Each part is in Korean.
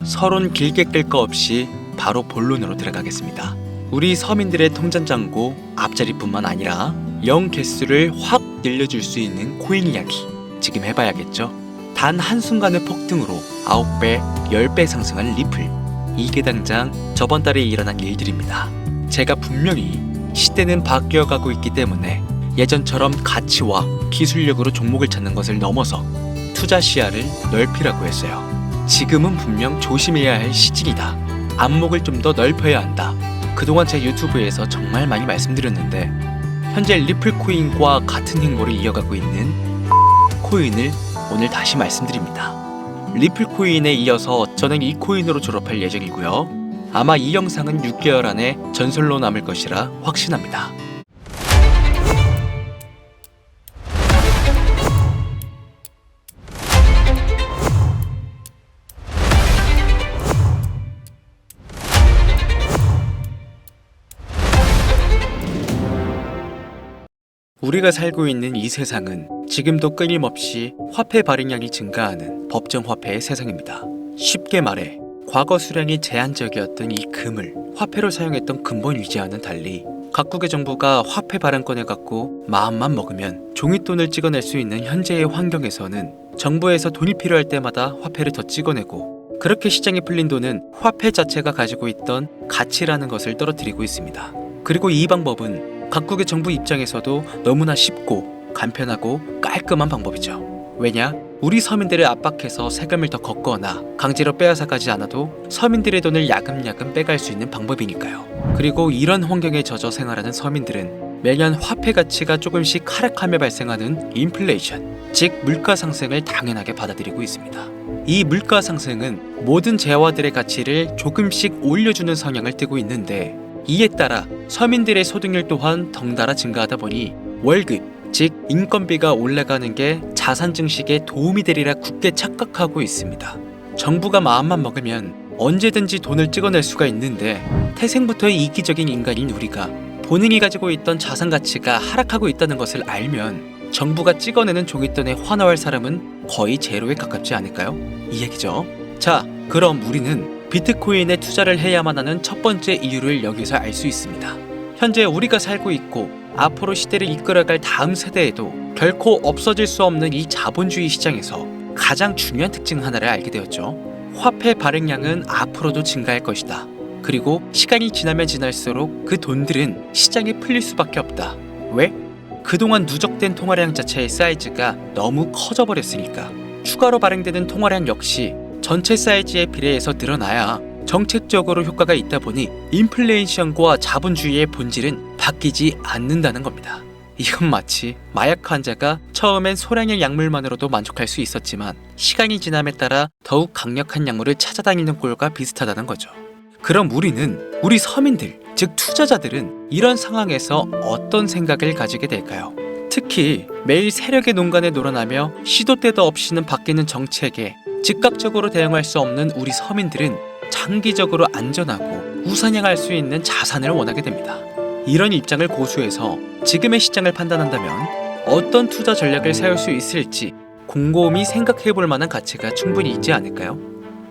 서론 길게 끌 거 없이 바로 본론으로 들어가겠습니다. 우리 서민들의 통장잔고 앞자리뿐만 아니라 영 개수를 확 늘려줄 수 있는 코인 이야기 지금 해봐야겠죠? 단 한순간의 폭등으로 9배, 10배 상승한 리플. 이게 당장 저번 달에 일어난 일들입니다. 제가 분명히 시대는 바뀌어가고 있기 때문에 예전처럼 가치와 기술력으로 종목을 찾는 것을 넘어서 투자 시야를 넓히라고 했어요. 지금은 분명 조심해야 할 시즌이다. 안목을 좀 더 넓혀야 한다. 그동안 제 유튜브에서 정말 많이 말씀드렸는데 현재 리플 코인과 같은 행보를 이어가고 있는 코인을 오늘 다시 말씀드립니다. 리플 코인에 이어서 저는 이 코인으로 졸업할 예정이고요. 아마 이 영상은 6개월 안에 전설로 남을 것이라 확신합니다. 우리가 살고 있는 이 세상은 지금도 끊임없이 화폐 발행량이 증가하는 법정화폐의 세상입니다. 쉽게 말해 과거 수량이 제한적이었던 이 금을 화폐로 사용했던 근본 위지와는 달리 각국의 정부가 화폐 발행권을 갖고 마음만 먹으면 종이돈을 찍어낼 수 있는 현재의 환경에서는 정부에서 돈이 필요할 때마다 화폐를 더 찍어내고 그렇게 시장에 풀린 돈은 화폐 자체가 가지고 있던 가치라는 것을 떨어뜨리고 있습니다. 그리고 이 방법은 각국의 정부 입장에서도 너무나 쉽고 간편하고 깔끔한 방법이죠. 왜냐? 우리 서민들을 압박해서 세금을 더 걷거나 강제로 빼앗아가지 않아도 서민들의 돈을 야금야금 빼갈 수 있는 방법이니까요. 그리고 이런 환경에 젖어 생활하는 서민들은 매년 화폐 가치가 조금씩 하락하며 발생하는 인플레이션, 즉 물가 상승을 당연하게 받아들이고 있습니다. 이 물가 상승은 모든 재화들의 가치를 조금씩 올려주는 성향을 띠고 있는데 이에 따라 서민들의 소득률 또한 덩달아 증가하다 보니 월급, 즉 인건비가 올라가는 게 자산 증식에 도움이 되리라 굳게 착각하고 있습니다. 정부가 마음만 먹으면 언제든지 돈을 찍어낼 수가 있는데 태생부터의 이기적인 인간인 우리가 본인이 가지고 있던 자산 가치가 하락하고 있다는 것을 알면 정부가 찍어내는 종이돈에 환호할 사람은 거의 제로에 가깝지 않을까요? 이 얘기죠. 자, 그럼 우리는 비트코인에 투자를 해야만 하는 첫 번째 이유를 여기서 알 수 있습니다. 현재 우리가 살고 있고 앞으로 시대를 이끌어갈 다음 세대에도 결코 없어질 수 없는 이 자본주의 시장에서 가장 중요한 특징 하나를 알게 되었죠. 화폐 발행량은 앞으로도 증가할 것이다. 그리고 시간이 지나면 지날수록 그 돈들은 시장에 풀릴 수밖에 없다. 왜? 그동안 누적된 통화량 자체의 사이즈가 너무 커져버렸으니까. 추가로 발행되는 통화량 역시 전체 사이즈에 비례해서 늘어나야 정책적으로 효과가 있다 보니 인플레이션과 자본주의의 본질은 바뀌지 않는다는 겁니다. 이건 마치 마약 환자가 처음엔 소량의 약물만으로도 만족할 수 있었지만 시간이 지남에 따라 더욱 강력한 약물을 찾아다니는 꼴과 비슷하다는 거죠. 그럼 우리 서민들, 즉 투자자들은 이런 상황에서 어떤 생각을 가지게 될까요? 특히 매일 세력의 농간에 놀아나며 시도 때도 없이는 바뀌는 정책에 즉각적으로 대응할 수 없는 우리 서민들은 장기적으로 안전하고 우상향할 수 있는 자산을 원하게 됩니다. 이런 입장을 고수해서 지금의 시장을 판단한다면 어떤 투자 전략을 세울 수 있을지 곰곰이 생각해 볼 만한 가치가 충분히 있지 않을까요?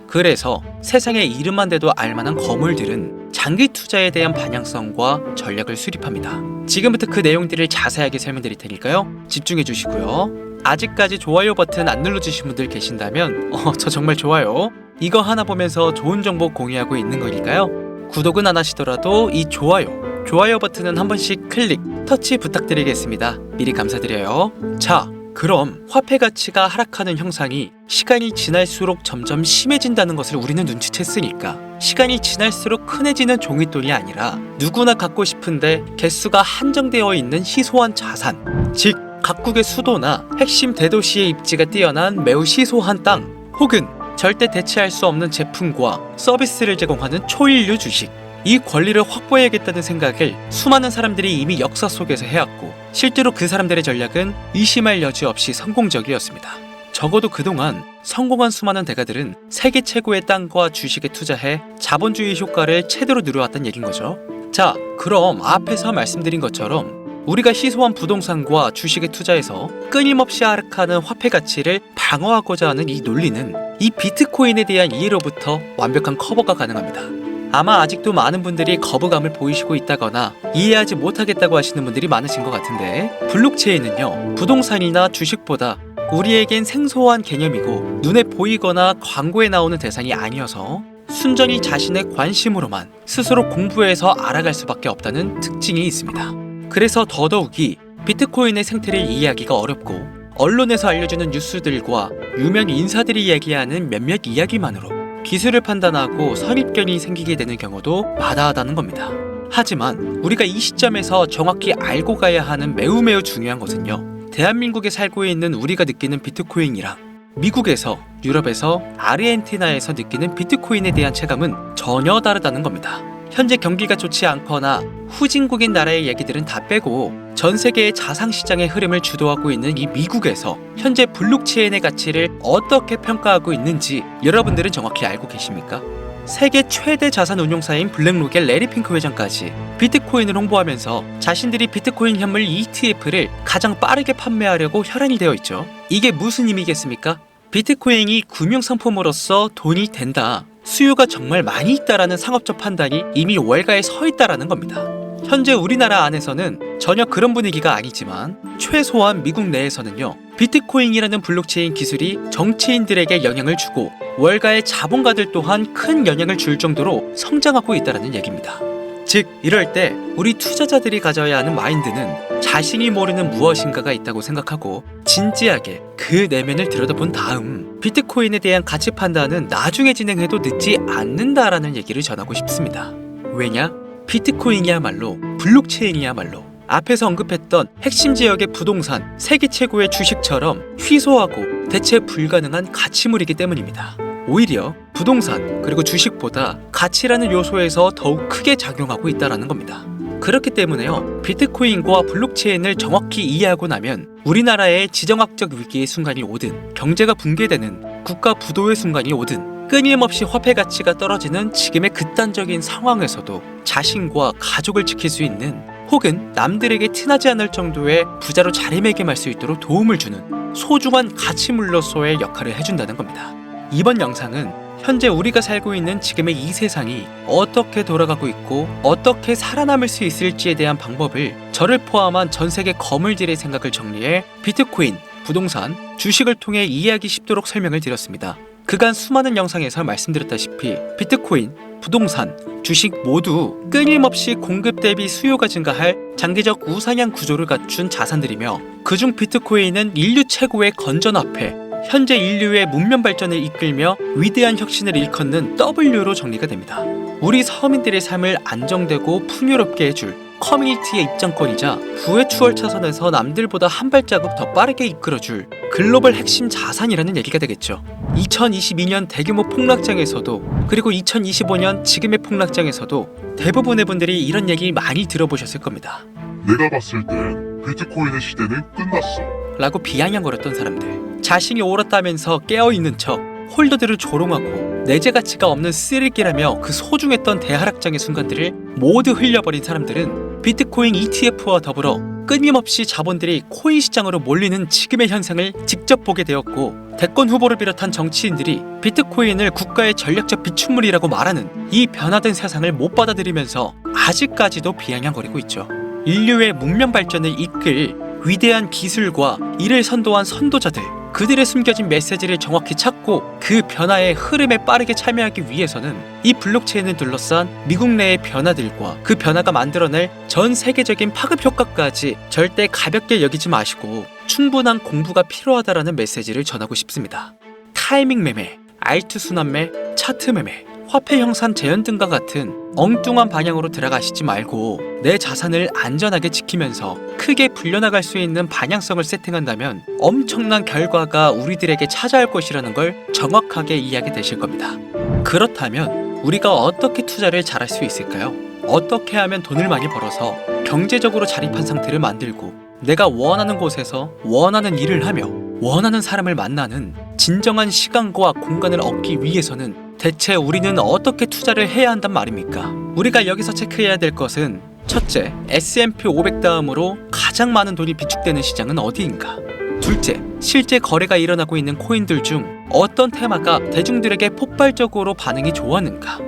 그래서 세상에 이름만 대도 알만한 거물들은 장기 투자에 대한 방향성과 전략을 수립합니다. 지금부터 그 내용들을 자세하게 설명드릴 테니까요. 집중해 주시고요. 아직까지 좋아요 버튼 안 눌러주신 분들 계신다면 저 정말 좋아요. 이거 하나 보면서 좋은 정보 공유하고 있는 거니까요. 구독은 안 하시더라도 이 좋아요 버튼은 한 번씩 클릭, 터치 부탁드리겠습니다. 미리 감사드려요. 자, 그럼 화폐 가치가 하락하는 형상이 시간이 지날수록 점점 심해진다는 것을 우리는 눈치챘으니까 시간이 지날수록 흔해지는 종이돈이 아니라 누구나 갖고 싶은데 개수가 한정되어 있는 희소한 자산, 즉 각국의 수도나 핵심 대도시의 입지가 뛰어난 매우 희소한 땅 혹은 절대 대체할 수 없는 제품과 서비스를 제공하는 초일류 주식, 이 권리를 확보해야겠다는 생각을 수많은 사람들이 이미 역사 속에서 해왔고 실제로 그 사람들의 전략은 의심할 여지 없이 성공적이었습니다. 적어도 그동안 성공한 수많은 대가들은 세계 최고의 땅과 주식에 투자해 자본주의 효과를 최대로 누려왔단 얘긴 거죠. 자, 그럼 앞에서 말씀드린 것처럼 우리가 희소한 부동산과 주식에 투자해서 끊임없이 하락하는 화폐 가치를 방어하고자 하는 이 논리는 이 비트코인에 대한 이해로부터 완벽한 커버가 가능합니다. 아마 아직도 많은 분들이 거부감을 보이시고 있다거나 이해하지 못하겠다고 하시는 분들이 많으신 것 같은데, 블록체인은요, 부동산이나 주식보다 우리에겐 생소한 개념이고 눈에 보이거나 광고에 나오는 대상이 아니어서 순전히 자신의 관심으로만 스스로 공부해서 알아갈 수밖에 없다는 특징이 있습니다. 그래서 더더욱이 비트코인의 생태를 이해하기가 어렵고, 언론에서 알려주는 뉴스들과 유명 인사들이 얘기하는 몇몇 이야기만으로 기술을 판단하고 선입견이 생기게 되는 경우도 마다하다는 겁니다. 하지만 우리가 이 시점에서 정확히 알고 가야 하는 매우 중요한 것은요, 대한민국에 살고 있는 우리가 느끼는 비트코인이랑 미국에서, 유럽에서, 아르헨티나에서 느끼는 비트코인에 대한 체감은 전혀 다르다는 겁니다. 현재 경기가 좋지 않거나 후진국인 나라의 얘기들은 다 빼고 전 세계의 자산시장의 흐름을 주도하고 있는 이 미국에서 현재 블록체인의 가치를 어떻게 평가하고 있는지 여러분들은 정확히 알고 계십니까? 세계 최대 자산 운용사인 블랙록의 레리 핑크 회장까지 비트코인을 홍보하면서 자신들이 비트코인 현물 ETF를 가장 빠르게 판매하려고 혈안이 되어 있죠. 이게 무슨 의미겠습니까? 비트코인이 금융상품으로서 돈이 된다, 수요가 정말 많이 있다라는 상업적 판단이 이미 월가에 서 있다라는 겁니다. 현재 우리나라 안에서는 전혀 그런 분위기가 아니지만 최소한 미국 내에서는요, 비트코인이라는 블록체인 기술이 정치인들에게 영향을 주고 월가의 자본가들 또한 큰 영향을 줄 정도로 성장하고 있다는 얘기입니다. 즉, 이럴 때 우리 투자자들이 가져야 하는 마인드는 자신이 모르는 무엇인가가 있다고 생각하고 진지하게 그 내면을 들여다본 다음 비트코인에 대한 가치 판단은 나중에 진행해도 늦지 않는다라는 얘기를 전하고 싶습니다. 왜냐? 비트코인이야말로, 블록체인이야말로 앞에서 언급했던 핵심 지역의 부동산, 세계 최고의 주식처럼 희소하고 대체 불가능한 가치물이기 때문입니다. 오히려 부동산 그리고 주식보다 가치라는 요소에서 더욱 크게 작용하고 있다는 겁니다. 그렇기 때문에요, 비트코인과 블록체인을 정확히 이해하고 나면 우리나라의 지정학적 위기의 순간이 오든, 경제가 붕괴되는 국가 부도의 순간이 오든, 끊임없이 화폐 가치가 떨어지는 지금의 극단적인 상황에서도 자신과 가족을 지킬 수 있는, 혹은 남들에게 티나지 않을 정도의 부자로 자리매김할 수 있도록 도움을 주는 소중한 가치물로서의 역할을 해준다는 겁니다. 이번 영상은 현재 우리가 살고 있는 지금의 이 세상이 어떻게 돌아가고 있고 어떻게 살아남을 수 있을지에 대한 방법을 저를 포함한 전 세계 거물들의 생각을 정리해 비트코인, 부동산, 주식을 통해 이해하기 쉽도록 설명을 드렸습니다. 그간 수많은 영상에서 말씀드렸다시피 비트코인, 부동산, 주식 모두 끊임없이 공급 대비 수요가 증가할 장기적 우상향 구조를 갖춘 자산들이며, 그중 비트코인은 인류 최고의 건전화폐, 현재 인류의 문명 발전을 이끌며 위대한 혁신을 일컫는 W로 정리가 됩니다. 우리 서민들의 삶을 안정되고 풍요롭게 해줄 커뮤니티의 입장권이자 부의 추월 차선에서 남들보다 한 발자국 더 빠르게 이끌어줄 글로벌 핵심 자산이라는 얘기가 되겠죠. 2022년 대규모 폭락장에서도, 그리고 2025년 지금의 폭락장에서도 대부분의 분들이 이런 얘기 많이 들어보셨을 겁니다. 내가 봤을 때 비트코인의 시대는 끝났어 라고 비아냥거렸던 사람들, 자신이 옳았다면서 깨어있는 척 홀더들을 조롱하고 내재 가치가 없는 쓰레기라며 그 소중했던 대하락장의 순간들을 모두 흘려버린 사람들은 비트코인 ETF와 더불어 끊임없이 자본들이 코인 시장으로 몰리는 지금의 현상을 직접 보게 되었고, 대권 후보를 비롯한 정치인들이 비트코인을 국가의 전략적 비축물이라고 말하는 이 변화된 세상을 못 받아들이면서 아직까지도 비아냥거리고 있죠. 인류의 문명 발전을 이끌 위대한 기술과 이를 선도한 선도자들, 그들의 숨겨진 메시지를 정확히 찾고 그 변화의 흐름에 빠르게 참여하기 위해서는 이 블록체인을 둘러싼 미국 내의 변화들과 그 변화가 만들어낼 전 세계적인 파급 효과까지 절대 가볍게 여기지 마시고 충분한 공부가 필요하다라는 메시지를 전하고 싶습니다. 타이밍 매매, 알트 순환매, 차트 매매, 화폐 형산 재현 등과 같은 엉뚱한 방향으로 들어가시지 말고 내 자산을 안전하게 지키면서 크게 불려나갈 수 있는 방향성을 세팅한다면 엄청난 결과가 우리들에게 찾아올 것이라는 걸 정확하게 이해하게 되실 겁니다. 그렇다면 우리가 어떻게 투자를 잘할 수 있을까요? 어떻게 하면 돈을 많이 벌어서 경제적으로 자립한 상태를 만들고 내가 원하는 곳에서 원하는 일을 하며 원하는 사람을 만나는 진정한 시간과 공간을 얻기 위해서는 대체 우리는 어떻게 투자를 해야 한단 말입니까? 우리가 여기서 체크해야 될 것은 첫째, S&P 500 다음으로 가장 많은 돈이 비축되는 시장은 어디인가? 둘째, 실제 거래가 일어나고 있는 코인들 중 어떤 테마가 대중들에게 폭발적으로 반응이 좋았는가?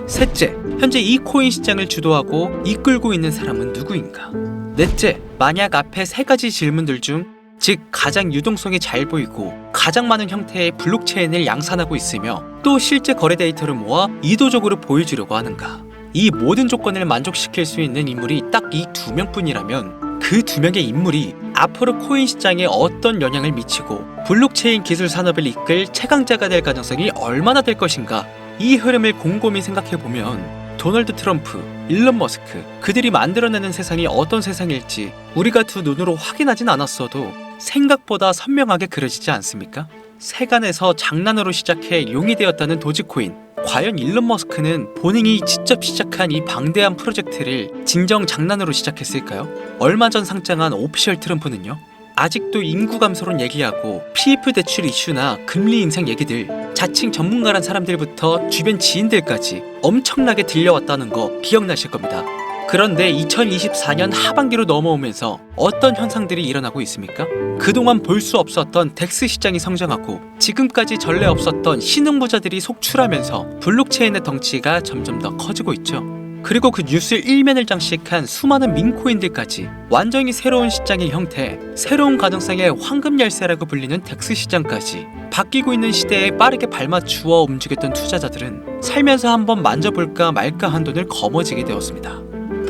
셋째, 현재 이 코인 시장을 주도하고 이끌고 있는 사람은 누구인가? 넷째, 만약 앞에 세 가지 질문들 중 즉 가장 유동성이 잘 보이고 가장 많은 형태의 블록체인을 양산하고 있으며 또 실제 거래 데이터를 모아 의도적으로 보여주려고 하는가? 이 모든 조건을 만족시킬 수 있는 인물이 딱 이 두 명뿐이라면 그 두 명의 인물이 앞으로 코인 시장에 어떤 영향을 미치고 블록체인 기술 산업을 이끌 최강자가 될 가능성이 얼마나 될 것인가? 이 흐름을 곰곰이 생각해보면 도널드 트럼프, 일론 머스크 그들이 만들어내는 세상이 어떤 세상일지 우리가 두 눈으로 확인하진 않았어도 생각보다 선명하게 그려지지 않습니까? 세간에서 장난으로 시작해 용이 되었다는 도지코인. 과연 일론 머스크는 본인이 직접 시작한 이 방대한 프로젝트를 진정 장난으로 시작했을까요? 얼마 전 상장한 오피셜 트럼프는요? 아직도 인구 감소론 얘기하고 PF 대출 이슈나 금리 인상 얘기들 자칭 전문가란 사람들부터 주변 지인들까지 엄청나게 들려왔다는 거 기억나실 겁니다. 그런데 2024년 하반기로 넘어오면서 어떤 현상들이 일어나고 있습니까? 그동안 볼 수 없었던 덱스 시장이 성장하고 지금까지 전례 없었던 신흥부자들이 속출하면서 블록체인의 덩치가 점점 더 커지고 있죠. 그리고 그 뉴스 일면을 장식한 수많은 민코인들까지 완전히 새로운 시장의 형태, 새로운 가능성의 황금 열쇠라고 불리는 덱스 시장까지 바뀌고 있는 시대에 빠르게 발맞추어 움직였던 투자자들은 살면서 한번 만져볼까 말까 한 돈을 거머쥐게 되었습니다.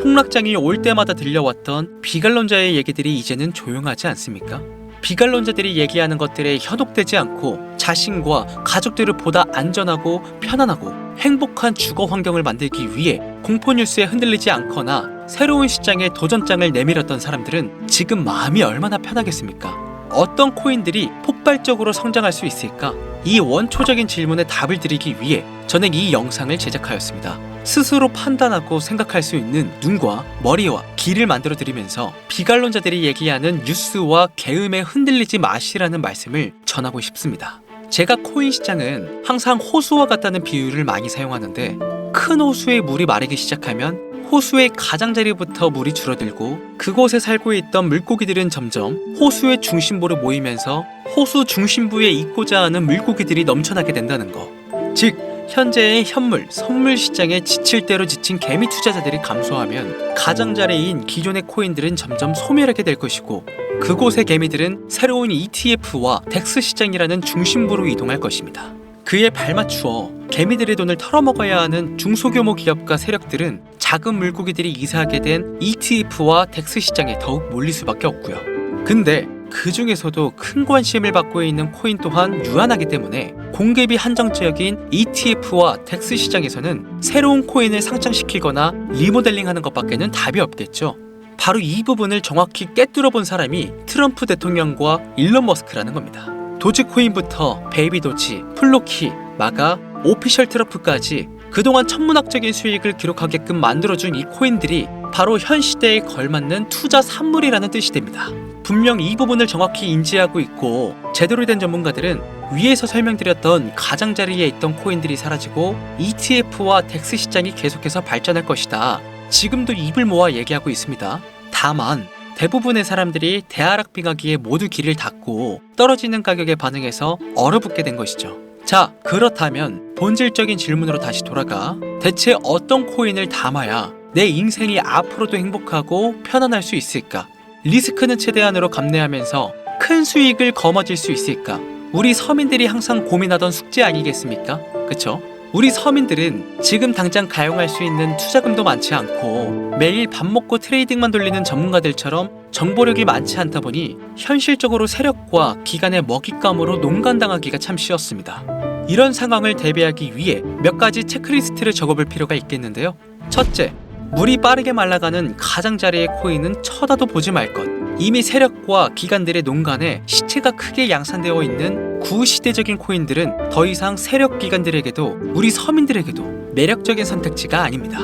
폭락장이 올 때마다 들려왔던 비관론자의 얘기들이 이제는 조용하지 않습니까? 비관론자들이 얘기하는 것들에 현혹되지 않고 자신과 가족들을 보다 안전하고 편안하고 행복한 주거 환경을 만들기 위해 공포뉴스에 흔들리지 않거나 새로운 시장에 도전장을 내밀었던 사람들은 지금 마음이 얼마나 편하겠습니까? 어떤 코인들이 폭발적으로 성장할 수 있을까? 이 원초적인 질문에 답을 드리기 위해 저는 이 영상을 제작하였습니다. 스스로 판단하고 생각할 수 있는 눈과 머리와 귀를 만들어 드리면서 비관론자들이 얘기하는 뉴스와 계음에 흔들리지 마시라는 말씀을 전하고 싶습니다. 제가 코인 시장은 항상 호수와 같다는 비유를 많이 사용하는데 큰 호수에 물이 마르기 시작하면 호수의 가장자리부터 물이 줄어들고 그곳에 살고 있던 물고기들은 점점 호수의 중심부로 모이면서 호수 중심부에 있고자 하는 물고기들이 넘쳐나게 된다는 거. 즉 현재의 현물, 선물 시장에 지칠 대로 지친 개미 투자자들이 감소하면 가장자리인 기존의 코인들은 점점 소멸하게 될 것이고 그곳의 개미들은 새로운 ETF와 덱스 시장이라는 중심부로 이동할 것입니다. 그에 발맞추어 개미들의 돈을 털어먹어야 하는 중소규모 기업과 세력들은 작은 물고기들이 이사하게 된 ETF와 덱스 시장에 더욱 몰릴 수밖에 없고요. 근데 그 중에서도 큰 관심을 받고 있는 코인 또한 유한하기 때문에 공급이 한정적인 ETF와 덱스 시장에서는 새로운 코인을 상장시키거나 리모델링하는 것밖에는 답이 없겠죠. 바로 이 부분을 정확히 꿰뚫어 본 사람이 트럼프 대통령과 일론 머스크라는 겁니다. 도지코인부터 베이비도지, 플로키, 마가, 오피셜 트럼프까지 그동안 천문학적인 수익을 기록하게끔 만들어준 이 코인들이 바로 현 시대에 걸맞는 투자 산물이라는 뜻이 됩니다. 분명 이 부분을 정확히 인지하고 있고 제대로 된 전문가들은 위에서 설명드렸던 가장자리에 있던 코인들이 사라지고 ETF와 덱스 시장이 계속해서 발전할 것이다. 지금도 입을 모아 얘기하고 있습니다. 다만 대부분의 사람들이 대하락빙하기에 모두 귀를 닫고 떨어지는 가격에 반응해서 얼어붙게 된 것이죠. 자, 그렇다면 본질적인 질문으로 다시 돌아가 대체 어떤 코인을 담아야 내 인생이 앞으로도 행복하고 편안할 수 있을까? 리스크는 최대한으로 감내하면서 큰 수익을 거머쥘 수 있을까? 우리 서민들이 항상 고민하던 숙제 아니겠습니까? 그쵸? 우리 서민들은 지금 당장 가용할 수 있는 투자금도 많지 않고 매일 밥 먹고 트레이딩만 돌리는 전문가들처럼 정보력이 많지 않다 보니 현실적으로 세력과 기관의 먹잇감으로 농간당하기가 참 쉬웠습니다. 이런 상황을 대비하기 위해 몇 가지 체크리스트를 적어볼 필요가 있겠는데요. 첫째, 물이 빠르게 말라가는 가장자리의 코인은 쳐다도 보지 말 것. 이미 세력과 기관들의 농간에 시체가 크게 양산되어 있는 구시대적인 코인들은 더 이상 세력 기관들에게도 우리 서민들에게도 매력적인 선택지가 아닙니다.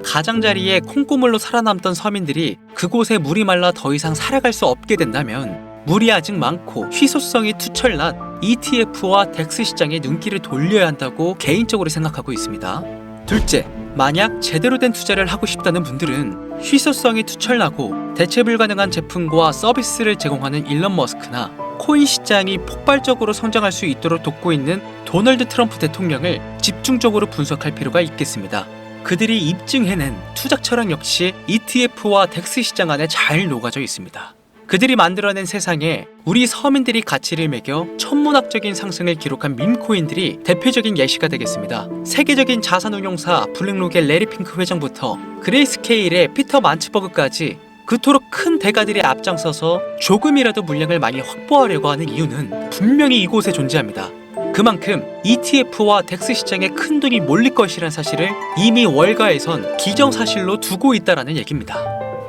가장자리에 콩고물로 살아남던 서민들이 그곳에 물이 말라 더 이상 살아갈 수 없게 된다면 물이 아직 많고 희소성이 투철난 ETF와 덱스 시장에 눈길을 돌려야 한다고 개인적으로 생각하고 있습니다. 둘째, 만약 제대로 된 투자를 하고 싶다는 분들은 희소성이 투철나고 대체 불가능한 제품과 서비스를 제공하는 일론 머스크나 코인 시장이 폭발적으로 성장할 수 있도록 돕고 있는 도널드 트럼프 대통령을 집중적으로 분석할 필요가 있겠습니다. 그들이 입증해낸 투자 철학 역시 ETF와 덱스 시장 안에 잘 녹아져 있습니다. 그들이 만들어낸 세상에 우리 서민들이 가치를 매겨 천문학적인 상승을 기록한 밈코인들이 대표적인 예시가 되겠습니다. 세계적인 자산운용사 블랙록의 레리 핑크 회장부터 그레이스케일의 피터 만츠버그까지 그토록 큰 대가들이 앞장서서 조금이라도 물량을 많이 확보하려고 하는 이유는 분명히 이곳에 존재합니다. 그만큼 ETF와 덱스 시장에 큰 돈이 몰릴 것이라는 사실을 이미 월가에선 기정사실로 두고 있다는 얘기입니다.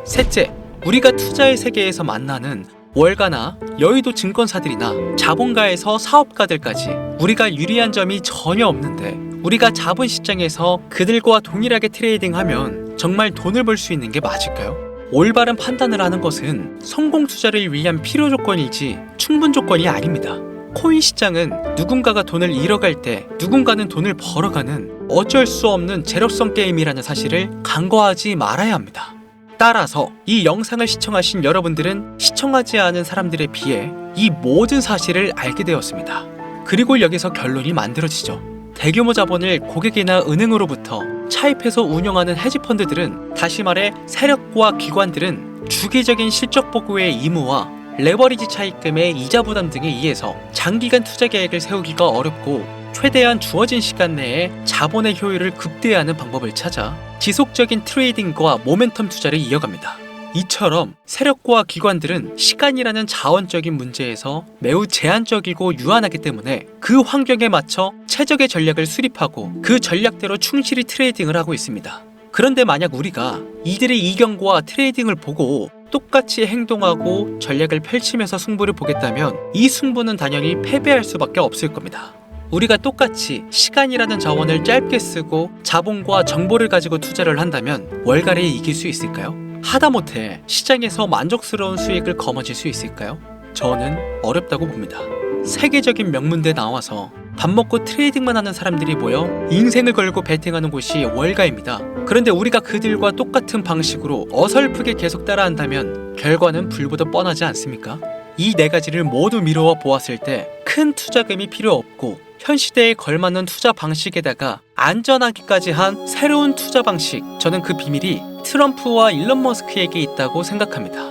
셋째, 우리가 투자의 세계에서 만나는 월가나 여의도 증권사들이나 자본가에서 사업가들까지 우리가 유리한 점이 전혀 없는데 우리가 자본시장에서 그들과 동일하게 트레이딩하면 정말 돈을 벌 수 있는 게 맞을까요? 올바른 판단을 하는 것은 성공 투자를 위한 필요 조건이지 충분 조건이 아닙니다. 코인 시장은 누군가가 돈을 잃어갈 때 누군가는 돈을 벌어가는 어쩔 수 없는 제로섬 게임이라는 사실을 간과하지 말아야 합니다. 따라서 이 영상을 시청하신 여러분들은 시청하지 않은 사람들에 비해 이 모든 사실을 알게 되었습니다. 그리고 여기서 결론이 만들어지죠. 대규모 자본을 고객이나 은행으로부터 차입해서 운영하는 헤지펀드들은, 다시 말해 세력과 기관들은 주기적인 실적 보고의 의무와 레버리지 차입금의 이자 부담 등에 의해서 장기간 투자 계획을 세우기가 어렵고 최대한 주어진 시간 내에 자본의 효율을 극대화하는 방법을 찾아 지속적인 트레이딩과 모멘텀 투자를 이어갑니다. 이처럼 세력과 기관들은 시간이라는 자원적인 문제에서 매우 제한적이고 유한하기 때문에 그 환경에 맞춰 최적의 전략을 수립하고 그 전략대로 충실히 트레이딩을 하고 있습니다. 그런데 만약 우리가 이들의 이경과 트레이딩을 보고 똑같이 행동하고 전략을 펼치면서 승부를 보겠다면 이 승부는 당연히 패배할 수밖에 없을 겁니다. 우리가 똑같이 시간이라는 자원을 짧게 쓰고 자본과 정보를 가지고 투자를 한다면 월가를 이길 수 있을까요? 하다못해 시장에서 만족스러운 수익을 거머쥘 수 있을까요? 저는 어렵다고 봅니다. 세계적인 명문대 나와서 밥 먹고 트레이딩만 하는 사람들이 모여 인생을 걸고 베팅하는 곳이 월가입니다. 그런데 우리가 그들과 똑같은 방식으로 어설프게 계속 따라한다면 결과는 불보듯 뻔하지 않습니까? 이 네 가지를 모두 미루어 보았을 때 큰 투자금이 필요 없고 현 시대에 걸맞는 투자 방식에다가 안전하기까지 한 새로운 투자 방식, 저는 그 비밀이 트럼프와 일론 머스크에게 있다고 생각합니다.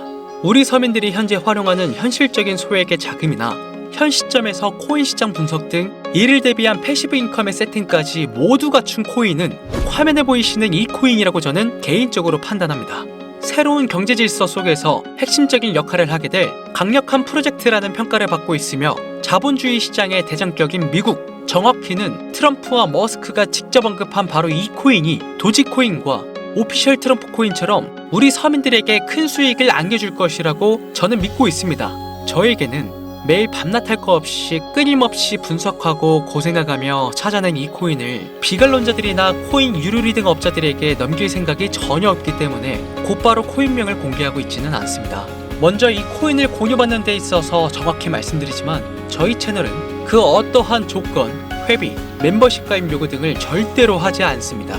우리 서민들이 현재 활용하는 현실적인 소액의 자금이나 현 시점에서 코인 시장 분석 등 이를 대비한 패시브 인컴의 세팅까지 모두 갖춘 코인은 화면에 보이시는 이 코인이라고 저는 개인적으로 판단합니다. 새로운 경제 질서 속에서 핵심적인 역할을 하게 될 강력한 프로젝트라는 평가를 받고 있으며 자본주의 시장의 대장격인 미국, 정확히는 트럼프와 머스크가 직접 언급한 바로 이 코인이 도지코인과 오피셜 트럼프 코인처럼 우리 서민들에게 큰 수익을 안겨줄 것이라고 저는 믿고 있습니다. 저에게는 매일 밤낮 할 거 없이 끊임없이 분석하고 고생해가며 찾아낸 이 코인을 비관론자들이나 코인 유료리딩 업자들에게 넘길 생각이 전혀 없기 때문에 곧바로 코인명을 공개하고 있지는 않습니다. 먼저 이 코인을 공유받는 데 있어서 정확히 말씀드리지만 저희 채널은 그 어떠한 조건, 회비, 멤버십 가입 요구 등을 절대로 하지 않습니다.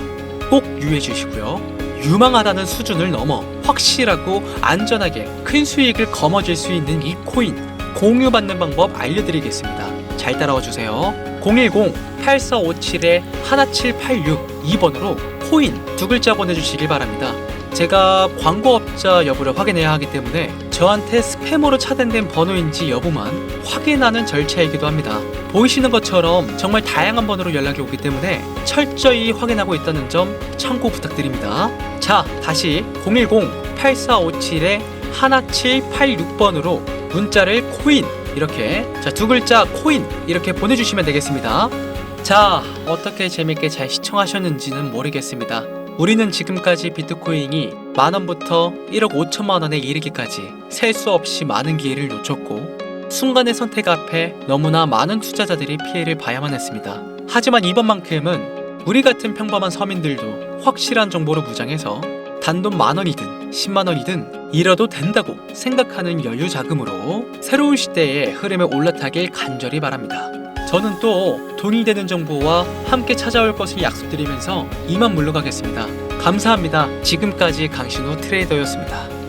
꼭 유의해 주시고요. 유망하다는 수준을 넘어 확실하고 안전하게 큰 수익을 거머쥘 수 있는 이 코인 공유받는 방법 알려드리겠습니다. 잘 따라와 주세요. 010-8457-17862번으로 코인 두 글자 보내주시길 바랍니다. 제가 광고업자 여부를 확인해야 하기 때문에 저한테 스팸으로 차단된 번호인지 여부만 확인하는 절차이기도 합니다. 보이시는 것처럼 정말 다양한 번호로 연락이 오기 때문에 철저히 확인하고 있다는 점 참고 부탁드립니다. 자, 다시 010-8457-17862번으로 문자를 코인 이렇게, 자, 두 글자 코인 이렇게 보내주시면 되겠습니다. 자, 어떻게 재밌게 잘 시청하셨는지는 모르겠습니다. 우리는 지금까지 비트코인이 만원부터 1억 5천만원에 이르기까지 셀 수 없이 많은 기회를 놓쳤고 순간의 선택 앞에 너무나 많은 투자자들이 피해를 봐야만 했습니다. 하지만 이번만큼은 우리 같은 평범한 서민들도 확실한 정보로 무장해서 단돈 만원이든 10만원이든 잃어도 된다고 생각하는 여유 자금으로 새로운 시대의 흐름에 올라타길 간절히 바랍니다. 저는 또 돈이 되는 정보와 함께 찾아올 것을 약속드리면서 이만 물러가겠습니다. 감사합니다. 지금까지 강신호 트레이더였습니다.